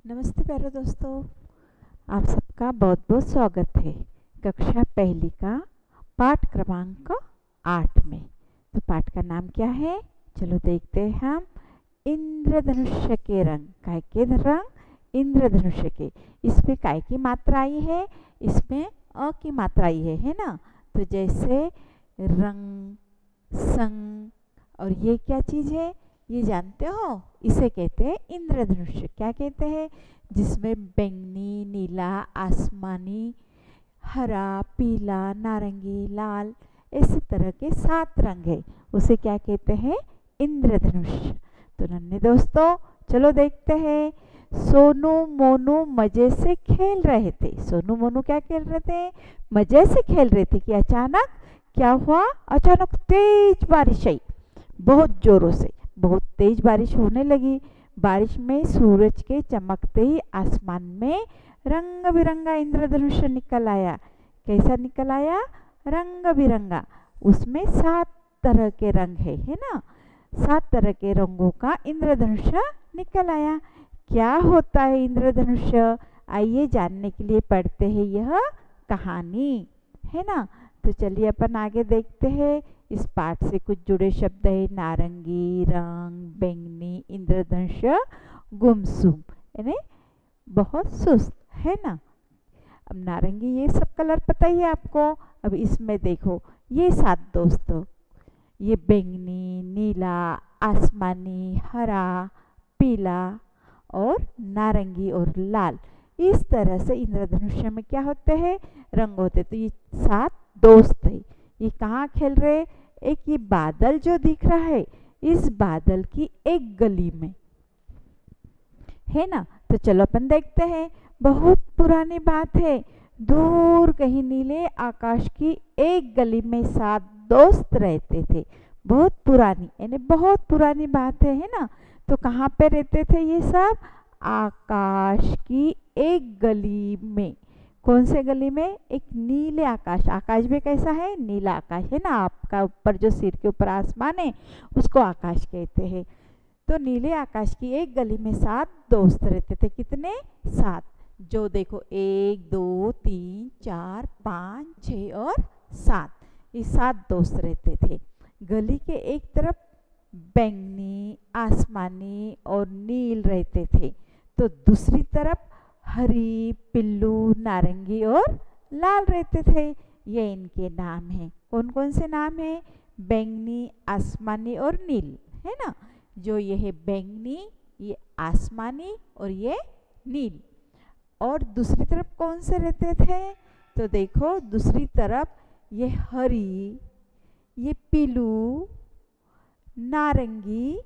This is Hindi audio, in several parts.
नमस्ते प्यारे दोस्तों, आप सबका बहुत बहुत स्वागत है कक्षा पहली का पाठ क्रमांक 8 में। तो पाठ का नाम क्या है, चलो देखते हैं हम। इंद्रधनुष्य के रंग, काय के रंग इंद्रधनुष्य के। इसमें काय की मात्रा आई है, इसमें अ की मात्रा आई है ना। तो जैसे रंग, संग और ये क्या चीज़ है ये जानते हो, इसे कहते हैं इंद्रधनुष्य। क्या कहते हैं, जिसमें बैंगनी, नीला, आसमानी, हरा, पीला, नारंगी, लाल ऐसे तरह के 7 रंग है, उसे क्या कहते हैं, इंद्रधनुष्य। तो नन्हे दोस्तों चलो देखते हैं। सोनू मोनू मजे से खेल रहे थे। सोनू मोनू क्या खेल रहे थे, मजे से खेल रहे थे कि अचानक क्या हुआ, अचानक तेज बारिश आई, बहुत जोरों से बहुत तेज बारिश होने लगी। बारिश में सूरज के चमकते ही आसमान में रंग बिरंगा इंद्रधनुष्य निकल आया। कैसा निकल आया, रंग बिरंगा। उसमें 7 तरह के रंग है ना। 7 तरह के रंगों का इंद्रधनुष्य निकल आया। क्या होता है इंद्रधनुष्य, आइए जानने के लिए पढ़ते हैं यह कहानी, है ना। तो चलिए अपन आगे देखते हैं। इस पाठ से कुछ जुड़े शब्द है, नारंगी रंग, बैंगनी, इंद्रधनुष्य, गुमसुम यानी बहुत सुस्त, है ना। अब नारंगी ये सब कलर पता ही है आपको। अब इसमें देखो ये 7 दोस्तों, ये बैंगनी, नीला, आसमानी, हरा, पीला और नारंगी और लाल, इस तरह से इंद्रधनुष्य में क्या होते हैं, रंग होते। तो ये 7 दोस्त है। ये कहाँ खेल रहे, एक ये बादल जो दिख रहा है, इस बादल की एक गली में, है ना। तो चलो अपन देखते हैं। बहुत पुरानी बात है, दूर कहीं नीले आकाश की एक गली में 7 दोस्त रहते थे। बहुत पुरानी यानी बहुत पुरानी बात है ना। तो कहाँ पे रहते थे ये सब, आकाश की एक गली में। कौन से गली में, एक नीले आकाश। आकाश भी कैसा है, नीला आकाश है ना। आपका ऊपर जो सिर के ऊपर आसमान है उसको आकाश कहते हैं। तो नीले आकाश की एक गली में 7 दोस्त रहते थे। कितने, 7। जो देखो 1 2 3 4 5 6 और 7, ये 7 दोस्त रहते थे। गली के एक तरफ बैंगनी, आसमानी और नील रहते थे, तो दूसरी तरफ हरी, पिल्लू, नारंगी और लाल रहते थे। ये इनके नाम हैं। कौन कौन से नाम हैं, बैंगनी, आसमानी और नील, है ना। जो ये है बैंगनी, ये आसमानी और ये नील। और दूसरी तरफ कौन से रहते थे, तो देखो दूसरी तरफ ये हरी, ये पीलू, नारंगी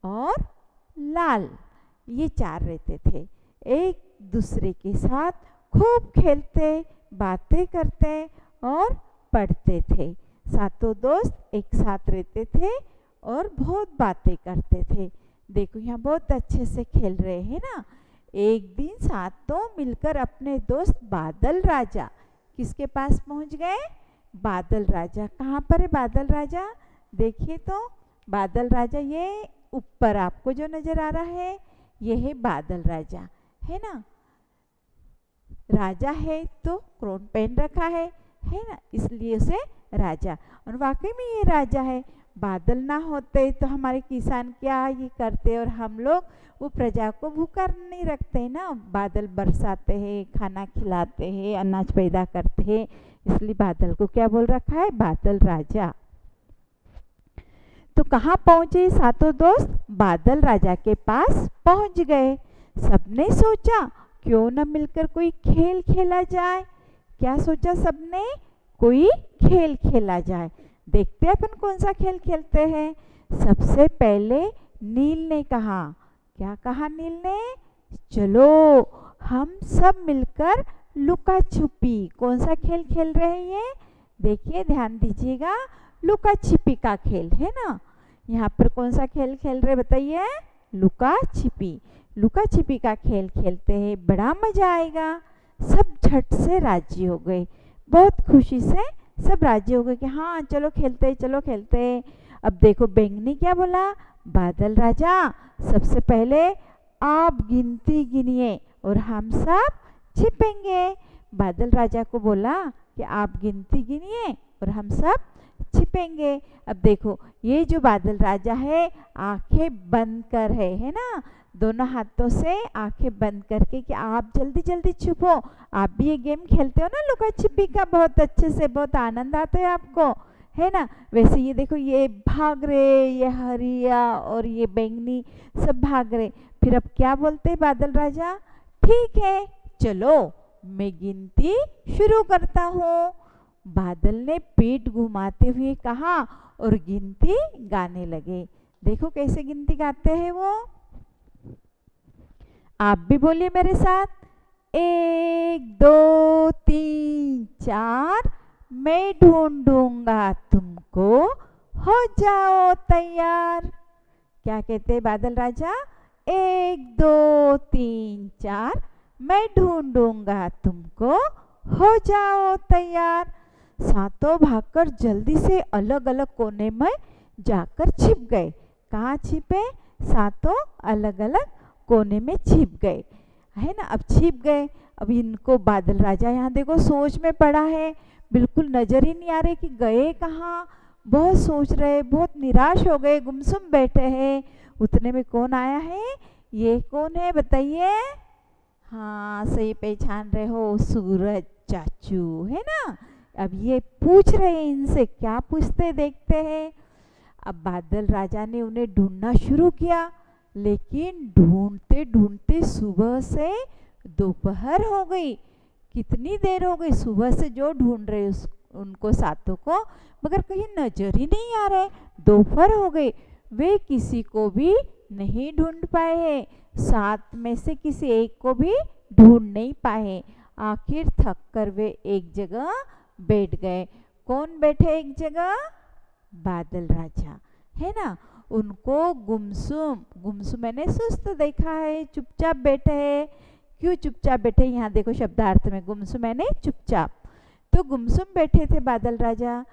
और लाल, ये 4 रहते थे। एक दूसरे के साथ खूब खेलते, बातें करते और पढ़ते थे। 7 दोस्त एक साथ रहते थे और बहुत बातें करते थे। देखो यहाँ बहुत अच्छे से खेल रहे हैं ना। एक दिन 7 मिलकर अपने दोस्त बादल राजा, किसके पास पहुँच गए, बादल राजा। कहाँ पर है बादल राजा, देखिए तो बादल राजा ये ऊपर आपको जो नजर आ रहा है, ये है बादल राजा, है ना। राजा है तो क्राउन पहन रखा है ना, इसलिए उसे राजा। और वाकई में ये राजा है। बादल ना होते तो हमारे किसान क्या ये करते, और हम लोग वो प्रजा को भूखा नहीं रखते ना। बादल बरसाते हैं, खाना खिलाते हैं, अनाज पैदा करते हैं, इसलिए बादल को क्या बोल रखा है, बादल राजा। तो कहाँ पहुंचे 7 दोस्त, बादल राजा के पास पहुंच गए। सबने सोचा क्यों न मिलकर कोई खेल खेला जाए। क्या सोचा सबने, कोई खेल खेला जाए। देखते हैं अपन कौन सा खेल खेलते हैं। सबसे पहले नील ने कहा, क्या कहा नील ने, चलो हम सब मिलकर लुका छुपी। कौन सा खेल खेल रहे हैं ये, देखिए ध्यान दीजिएगा, लुका छिपी का खेल है ना। यहाँ पर कौन सा खेल खेल रहे बताइए, लुका छिपी। लुका छिपी का खेल खेलते हैं, बड़ा मजा आएगा। सब झट से राजी हो गए, बहुत खुशी से सब राजी हो गए कि हाँ चलो खेलते चलो खेलते। अब देखो बैंगनी क्या बोला, बादल राजा सबसे पहले आप गिनती गिनिए और हम सब छिपेंगे। बादल राजा को बोला कि आप गिनती गिनिए और हम सब छिपेंगे। अब देखो ये जो बादल राजा है आंखें बंद कर है ना, दोनों हाथों से आंखें बंद करके कि आप जल्दी जल्दी छुपो। आप भी ये गेम खेलते हो ना लुका छिपी का, बहुत अच्छे से, बहुत आनंद आता है आपको, है ना। वैसे ये देखो ये भाग रहे, ये हरिया और ये बैंगनी सब भाग रहे। फिर अब क्या बोलते बादल राजा, ठीक है चलो मैं गिनती शुरू करता हूँ। बादल ने पीठ घुमाते हुए कहा और गिनती गाने लगे। देखो कैसे गिनती गाते हैं वो, आप भी बोलिए मेरे साथ, 1 2 3 4 मैं ढूंढूंगा तुमको, हो जाओ तैयार। क्या कहते हैं बादल राजा, 1 2 3 4 मैं ढूंढूंगा तुमको, हो जाओ तैयार। सातों भागकर जल्दी से अलग अलग कोने में जाकर छिप गए। कहाँ छिपे, सातों अलग अलग कोने में छिप गए, है ना। अब छिप गए, अब इनको बादल राजा यहाँ देखो सोच में पड़ा है, बिल्कुल नजर ही नहीं आ रहे कि गए कहाँ। बहुत सोच रहे, बहुत निराश हो गए, गुमसुम बैठे हैं। उतने में कौन आया है, ये कौन है बताइए। हाँ सही पहचान रहे हो, सूरज चाचू, है ना। अब ये पूछ रहे हैं इनसे, क्या पूछते देखते हैं। अब बादल राजा ने उन्हें ढूंढना शुरू किया, लेकिन ढूंढते ढूंढते सुबह से दोपहर हो गई। कितनी देर हो गई सुबह से जो ढूंढ रहे उनको सातों को, मगर कहीं नजर ही नहीं आ रहे। दोपहर हो गई, वे किसी को भी नहीं ढूंढ पाए हैं। 7 में से किसी एक को भी ढूंढ नहीं पाए। आखिर थक कर वे एक जगह बैठ गए। कौन बैठे एक जगह, बादल राजा, है ना। उनको गुमसुम, गुमसुम मैंने सुस्त देखा है, चुपचाप बैठे हैं। क्यों चुपचाप बैठे, यहाँ देखो शब्दार्थ में, गुमसुम मैंने चुपचाप। तो गुमसुम बैठे थे बादल राजा।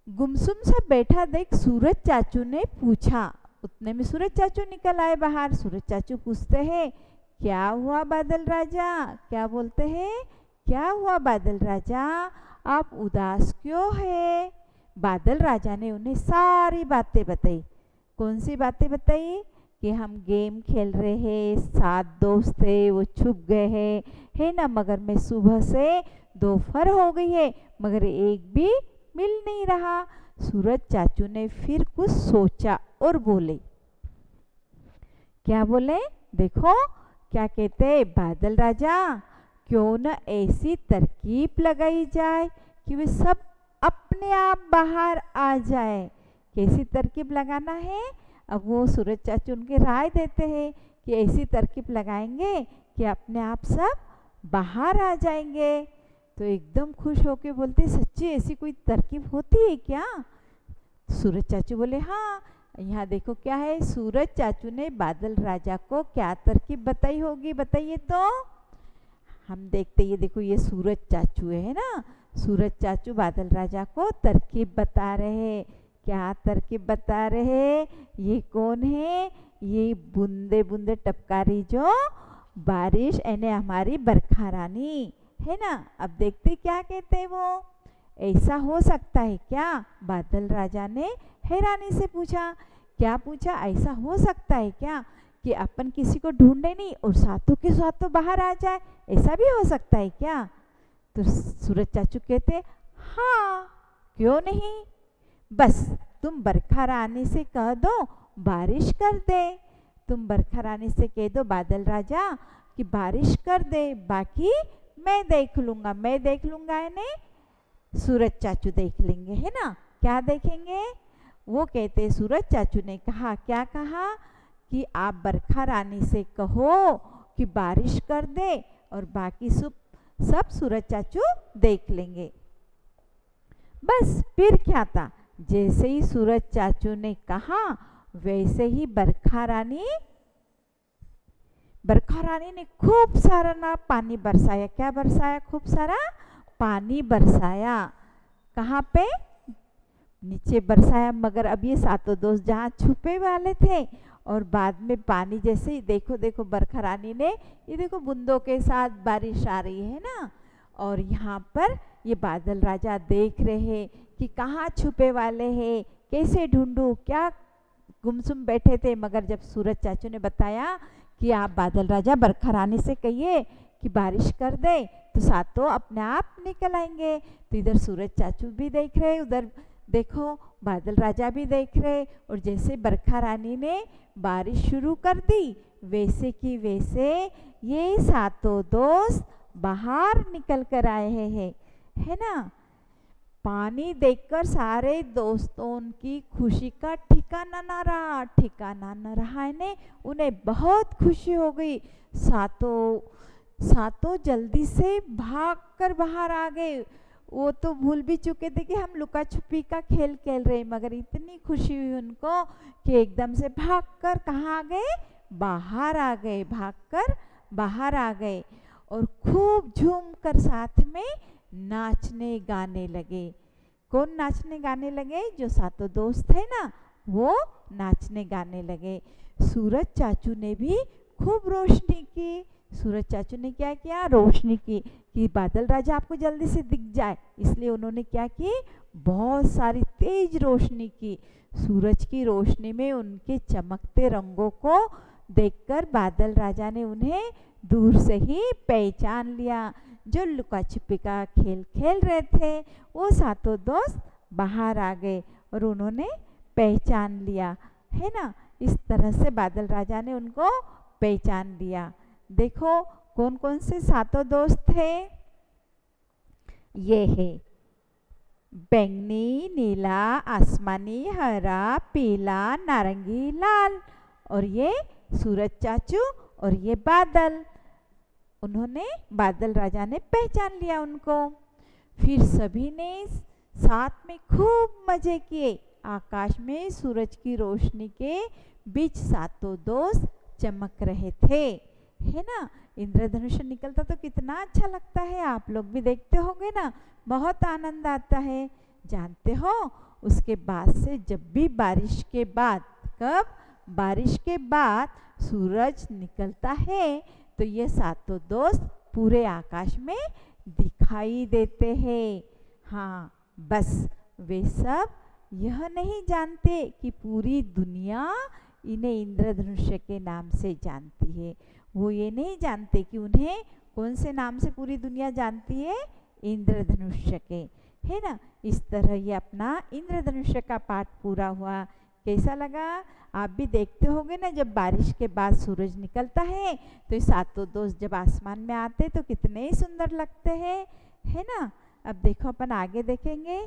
गुमसुम सा बैठा देख सूरज चाचू ने पूछा। उतने में सूरज चाचू निकल आए बाहर। सूरज चाचू पूछते हैं, क्या हुआ बादल राजा, क्या बोलते हैं, क्या हुआ बादल राजा, आप उदास क्यों है। बादल राजा ने उन्हें सारी बातें बताई। कौन सी बातें बताई, कि हम गेम खेल रहे हैं, 7 दोस्त थे वो छुप गए हैं, है ना, मगर मैं सुबह से दोपहर हो गई है मगर एक भी मिल नहीं रहा। सूरज चाचू ने फिर कुछ सोचा और बोले, क्या बोले, देखो क्या कहते बादल राजा, क्यों न ऐसी तरकीब लगाई जाए कि वे सब अपने आप बाहर आ जाए। कैसी तरकीब लगाना है, अब वो सूरज चाचू उनके राय देते हैं कि ऐसी तरकीब लगाएंगे कि अपने आप सब बाहर आ जाएंगे। तो एकदम खुश होके बोलते, सच्ची ऐसी कोई तरकीब होती है क्या। सूरज चाचू बोले, हाँ। यहाँ देखो क्या है, सूरज चाचू ने बादल राजा को क्या तरकीब बताई होगी, बताइए तो। हम देखते, ये देखो ये सूरज चाचू है ना। सूरज चाचू बादल राजा को तरकीब बता रहे। क्या तरकीब बता रहे, ये कौन है, ये बूंदे बूंदे टपका रही जो बारिश, यानी हमारी बरखा रानी, है ना। अब देखते क्या कहते हैं वो। ऐसा हो सकता है क्या, बादल राजा ने हैरानी से पूछा। क्या पूछा, ऐसा हो सकता है क्या कि अपन किसी को ढूंढे नहीं और सातों के सातों बाहर आ जाए, ऐसा भी हो सकता है क्या। तो सूरज चाचू कहते, हाँ क्यों नहीं, बस तुम बरखा रानी से कह दो बारिश कर दे। तुम बरखा रानी से कह दो बादल राजा कि बारिश कर दे, बाकी मैं देख लूँगा। मैं देख लूँगा यानी सूरज चाचू देख लेंगे, है ना। क्या देखेंगे, वो कहते सूरज चाचू ने कहा, क्या कहा, कि आप बरखा रानी से कहो कि बारिश कर दे और बाकी सब सूरज चाचू देख लेंगे। बस फिर क्या था, जैसे ही सूरज चाचू ने कहा वैसे ही बरखा रानी ने खूब सारा ना पानी बरसाया। क्या बरसाया, खूब सारा पानी बरसाया। कहाँ पे, नीचे बरसाया, मगर अब ये सातों दोस्त जहाँ छुपे वाले थे और बाद में पानी जैसे ही देखो देखो बरखा रानी ने ये देखो बूंदों के साथ बारिश आ रही है ना, और यहाँ पर ये बादल राजा देख रहे हैं कि कहाँ छुपे वाले हैं, कैसे ढूंढूं, क्या गुमसुम बैठे थे। मगर जब सूरज चाचू ने बताया कि आप बादल राजा बरखा रानी से कहिए कि बारिश कर दे तो सातों अपने आप निकल आएंगे। तो इधर सूरज चाचू भी देख रहे, उधर देखो बादल राजा भी देख रहे, और जैसे बरखा रानी ने बारिश शुरू कर दी वैसे की वैसे ये सातों दोस्त बाहर निकल कर आए हैं, है ना। पानी देखकर सारे दोस्तों की खुशी का ठिकाना न रहा है, उन्हें बहुत खुशी हो गई। सातों जल्दी से भागकर बाहर आ गए। वो तो भूल भी चुके थे कि हम लुका छुपी का खेल खेल रहे, मगर इतनी खुशी हुई उनको कि एकदम से भागकर कहाँ आ गए, बाहर आ गए, भागकर बाहर आ गए और खूब झूमकर साथ में नाचने गाने लगे। कौन नाचने गाने लगे? जो सातों दोस्त थे ना, वो नाचने गाने लगे। सूरज चाचू ने भी खूब रोशनी की। सूरज चाचू ने क्या किया? रोशनी की कि बादल राजा आपको जल्दी से दिख जाए, इसलिए उन्होंने क्या की? बहुत सारी तेज रोशनी की। सूरज की रोशनी में उनके चमकते रंगों को देखकर बादल राजा ने उन्हें दूर से ही पहचान लिया। जो लुका छिपी का खेल खेल रहे थे वो सातों दोस्त बाहर आ गए और उन्होंने पहचान लिया, है ना। इस तरह से बादल राजा ने उनको पहचान लिया। देखो कौन कौन से सातों दोस्त थे। ये है बैंगनी, नीला, आसमानी, हरा, पीला, नारंगी, लाल, और ये सूरज चाचू और ये बादल। उन्होंने बादल राजा ने पहचान लिया उनको। फिर सभी ने साथ में खूब मजे किए। आकाश में सूरज की रोशनी के बीच सातों दोस्त चमक रहे थे, है ना। इंद्रधनुष निकलता तो कितना अच्छा लगता है, आप लोग भी देखते होंगे ना, बहुत आनंद आता है। जानते हो उसके बाद से जब भी बारिश के बाद, कब? बारिश के बाद सूरज निकलता है तो ये सातों दोस्त पूरे आकाश में दिखाई देते हैं। हाँ, बस वे सब यह नहीं जानते कि पूरी दुनिया इन्हें इंद्रधनुष के नाम से जानती है। वो ये नहीं जानते कि उन्हें कौन से नाम से पूरी दुनिया जानती है? इंद्रधनुष के, है ना। इस तरह ये अपना इंद्रधनुष का पाठ पूरा हुआ। कैसा लगा? आप भी देखते होंगे ना, जब बारिश के बाद सूरज निकलता है तो ये सातों दोस्त जब आसमान में आते तो कितने ही सुंदर लगते हैं, है ना। अब देखो अपन आगे देखेंगे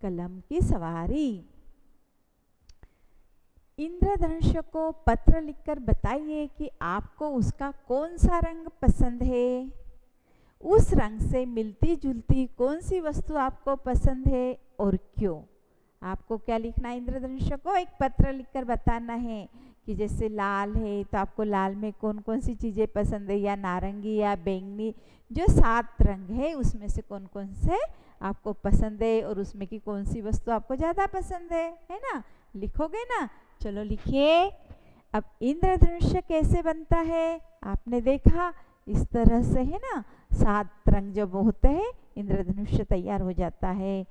कलम की सवारी। इंद्रधनुष को पत्र लिखकर बताइए कि आपको उसका कौन सा रंग पसंद है। उस रंग से मिलती जुलती कौन सी वस्तु आपको पसंद है और क्यों। आपको क्या लिखना है? इंद्रधनुष को एक पत्र लिखकर बताना है कि जैसे लाल है तो आपको लाल में कौन कौन सी चीज़ें पसंद है, या नारंगी या बैंगनी, जो 7 रंग है उसमें से कौन कौन से आपको पसंद है और उसमें की कौन सी वस्तु आपको ज़्यादा पसंद है ना। लिखोगे ना? चलो लिखिए। अब इंद्रधनुष कैसे बनता है आपने देखा, इस तरह से, है ना। 7 रंग जब होते हैं इंद्रधनुष तैयार हो जाता है।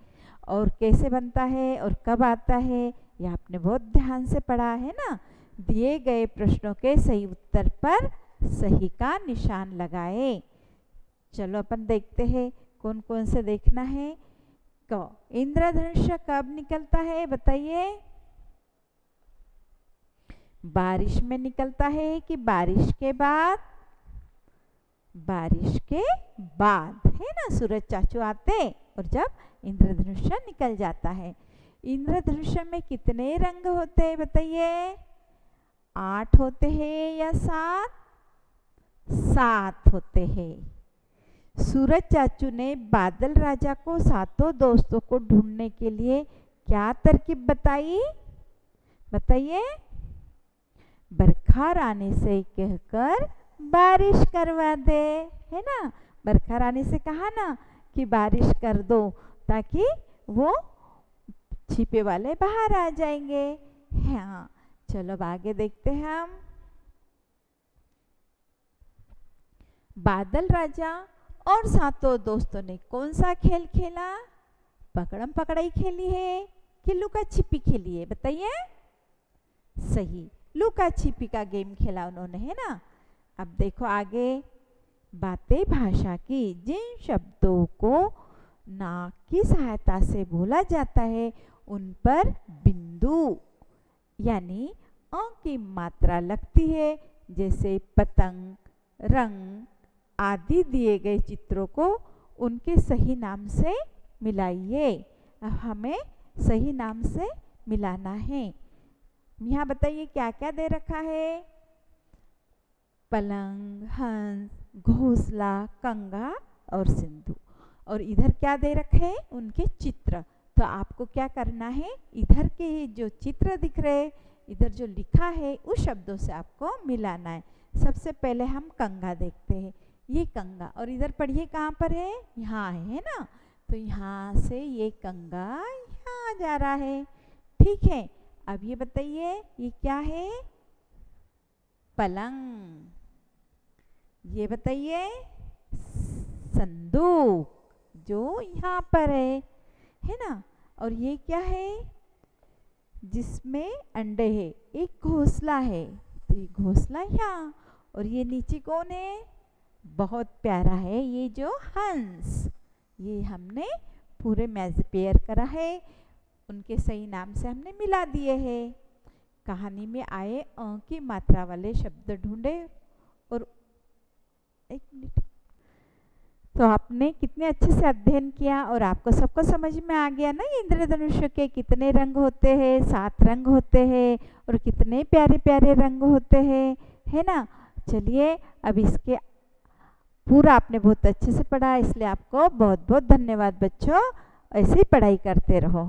और कैसे बनता है और कब आता है ये आपने बहुत ध्यान से पढ़ा है ना। दिए गए प्रश्नों के सही उत्तर पर सही का निशान लगाए। चलो अपन देखते हैं कौन कौन से देखना है। इंद्रधनुष कब निकलता है बताइए? बारिश में निकलता है कि बारिश के बाद? बारिश के बाद, है ना। सूरज चाचू आते और जब इंद्रधनुष निकल जाता है। इंद्रधनुष में कितने रंग होते हैं बताइए? 8 होते हैं या 7? 7 होते हैं। सूरज चाचू ने बादल राजा को सातों दोस्तों को ढूंढने के लिए क्या तरकीब बताई बताइए? बरखा रानी से कहकर बारिश करवा दे, है ना। बरखा रानी से कहा ना कि बारिश कर दो ताकि वो छिपे वाले बाहर आ जाएंगे। हाँ, चलो अब आगे देखते हैं हम। बादल राजा और सातों दोस्तों ने कौन सा खेल खेला? पकड़म पकड़ाई खेली है कि लुका छिपी खेली है? बताइए। सही, लुका छिपी का गेम खेला उन्होंने, है ना। अब देखो आगे। बातें भाषा की जिन शब्दों को नाक की सहायता से बोला जाता है उन पर बिंदु यानी अ की मात्रा लगती है। जैसे पतंग, रंग आदि दिए गए चित्रों को उनके सही नाम से मिलाइए। अब हमें सही नाम से मिलाना है। यहाँ बताइए क्या क्या दे रखा है? पलंग, हंस, घोंसला, कंगा और सिंधु। और इधर क्या दे रखे हैं? उनके चित्र। तो आपको क्या करना है? इधर के जो चित्र दिख रहे, इधर जो लिखा है उस शब्दों से आपको मिलाना है। सबसे पहले हम कंगा देखते हैं। ये कंगा, और इधर पढ़िए कहाँ पर है? यहाँ है ना। तो यहाँ से ये कंगा यहाँ जा रहा है। ठीक है, अब ये बताइए ये क्या है? पलंग। ये बताइए संदूक, जो यहाँ पर है ना। और ये क्या है? जिसमें अंडे है, एक घोंसला है। तो ये घोंसला यहाँ, और ये नीचे कौन है? बहुत प्यारा है ये जो हंस। ये हमने पूरे मैच पेयर करा है, उनके सही नाम से हमने मिला दिए हैं। कहानी में आए अ की मात्रा वाले शब्द ढूंढे। और एक मिनट, तो आपने कितने अच्छे से अध्ययन किया और आपको सबको समझ में आ गया ना इंद्रधनुष के कितने रंग होते हैं? 7 रंग होते हैं और कितने प्यारे प्यारे रंग होते हैं, है ना। चलिए, अब इसके पूरा आपने बहुत अच्छे से पढ़ा, इसलिए आपको बहुत बहुत धन्यवाद बच्चों। ऐसे ही पढ़ाई करते रहो।